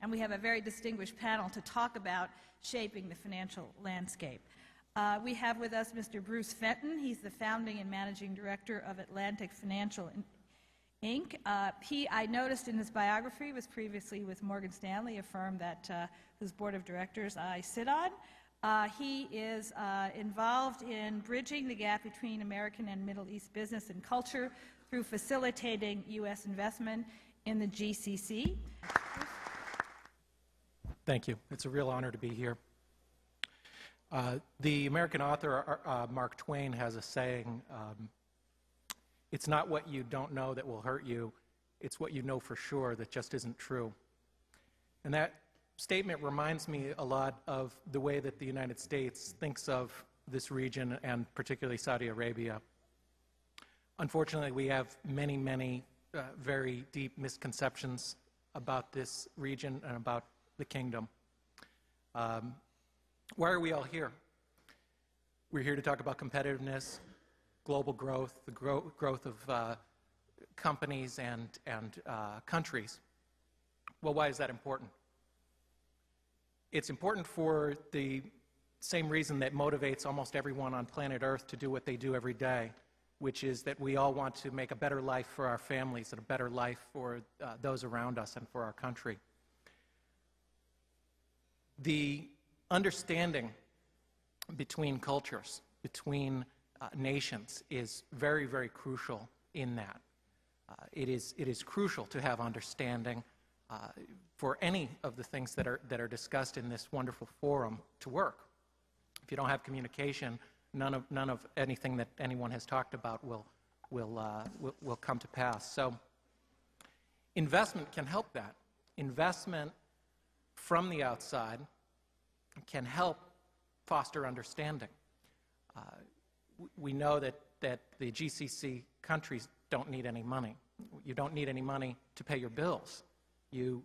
and we have a very distinguished panel to talk about shaping the financial landscape. We have with us Mr. Bruce Fenton. He's the founding and managing director of Atlantic Financial Inc. I noticed in his biography, was previously with Morgan Stanley, a firm that whose board of directors I sit on. He is involved in bridging the gap between American and Middle East business and culture through facilitating U.S. investment in the GCC. Thank you. It's a real honor to be here. The American author Mark Twain has a saying, it's not what you don't know that will hurt you, it's what you know for sure that just isn't true. And that statement reminds me a lot of the way that the United States thinks of this region, and particularly Saudi Arabia. Unfortunately, we have many, many very deep misconceptions about this region and about the kingdom. Why are we all here? We're here to talk about competitiveness, global growth, the growth of companies and countries. Well, why is that important? It's important for the same reason that motivates almost everyone on planet Earth to do what they do every day, which is that we all want to make a better life for our families and a better life for those around us and for our country. The understanding between cultures, between nations, is very, very crucial in that. It is crucial to have understanding for any of the things that are discussed in this wonderful forum to work. If you don't have communication, none of anything that anyone has talked about will come to pass. So investment can help that. Investment from the outside can help foster understanding. We know that the GCC countries don't need any money. You don't need any money to pay your bills. You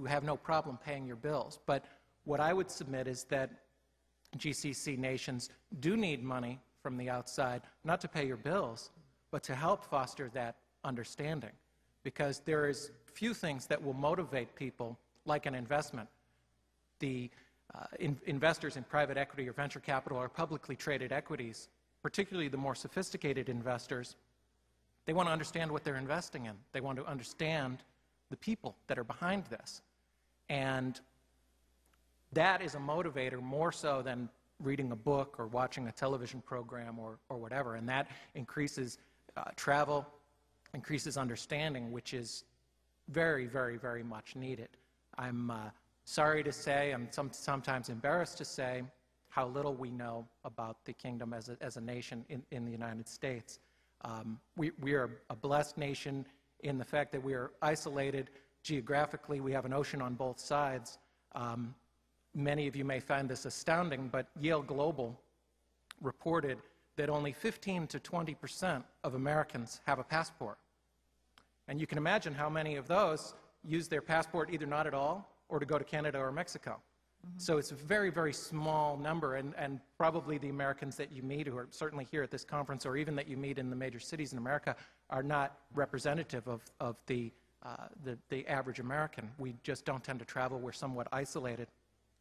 have no problem paying your bills. But what I would submit is that GCC nations do need money from the outside, not to pay your bills, but to help foster that understanding. Because there is few things that will motivate people like an investment. The investors in private equity or venture capital or publicly traded equities, particularly the more sophisticated investors, they want to understand what they're investing in. They want to understand the people that are behind this. And that is a motivator more so than reading a book or watching a television program or whatever. And that increases travel, increases understanding, which is very, very, very much needed. I'm sorry to say, I'm sometimes embarrassed to say, how little we know about the kingdom as a nation in the United States. We are a blessed nation in the fact that we are isolated geographically. We have an ocean on both sides. Many of you may find this astounding, but Yale Global reported that only 15 to 20% of Americans have a passport. And you can imagine how many of those use their passport either not at all or to go to Canada or Mexico. Mm-hmm. So it's a very, very small number, and probably the Americans that you meet, who are certainly here at this conference, or even that you meet in the major cities in America, are not representative of the average American. We just don't tend to travel. We're somewhat isolated.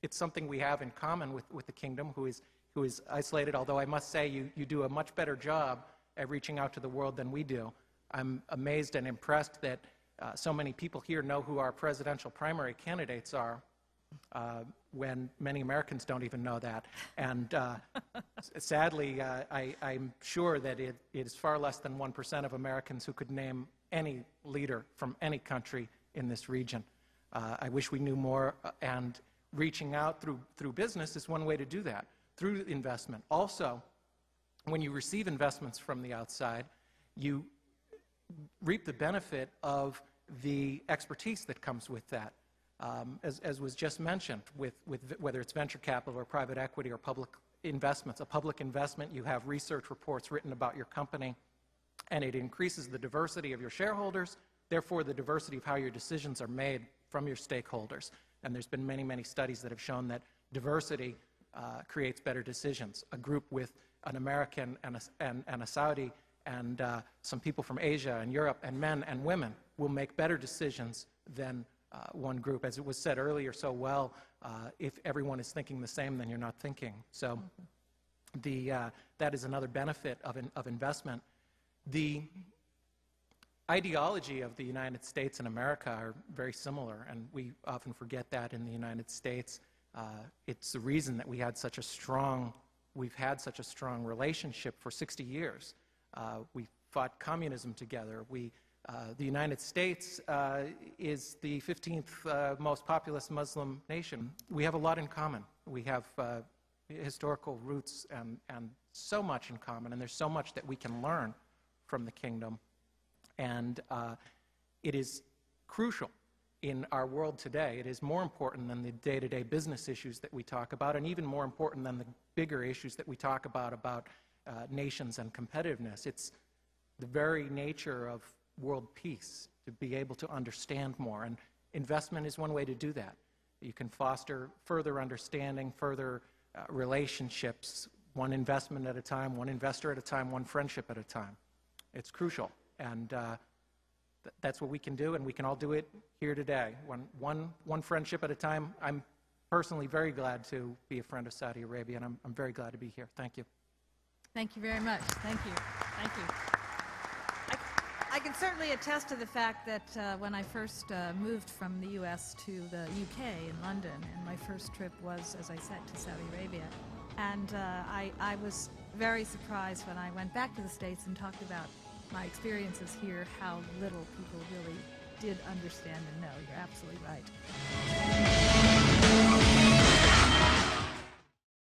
It's something we have in common with the kingdom, who is isolated, although I must say you do a much better job at reaching out to the world than we do. I'm amazed and impressed that so many people here know who our presidential primary candidates are, when many Americans don't even know that. And sadly, I'm sure that it is far less than 1% of Americans who could name any leader from any country in this region. I wish we knew more, and reaching out through business is one way to do that, through investment. Also, when you receive investments from the outside, you reap the benefit of the expertise that comes with that. As was just mentioned, with whether it's venture capital or private equity or public investments. A public investment, you have research reports written about your company, and it increases the diversity of your shareholders, therefore the diversity of how your decisions are made from your stakeholders. And there's been many, many studies that have shown that diversity creates better decisions. A group with an American and a Saudi and some people from Asia and Europe, and men and women, will make better decisions than one group. As it was said earlier so well, if everyone is thinking the same, then you're not thinking. So that is another benefit of investment. The ideology of the United States and America are very similar, and we often forget that in the United States. It's the reason that we've had such a strong relationship for 60 years. We fought communism together. The United States is the 15th most populous Muslim nation. We have a lot in common. We have historical roots and so much in common, and there's so much that we can learn from the kingdom. And it is crucial in our world today. It is more important than the day-to-day business issues that we talk about, and even more important than the bigger issues that we talk about nations and competitiveness. It's the very nature of world peace to be able to understand more, and investment is one way to do that. You can foster further understanding, further relationships, one investment at a time, one investor at a time, one friendship at a time. It's crucial, and that's what we can do, and we can all do it here today. One friendship at a time. I'm personally very glad to be a friend of Saudi Arabia, and I'm very glad to be here. Thank you. Thank you very much. Thank you. Thank you. I can certainly attest to the fact that when I first moved from the U.S. to the UK in London, and my first trip was, as I said, to Saudi Arabia, and I was very surprised when I went back to the States and talked about my experiences here, how little people really did understand and know. You're absolutely right.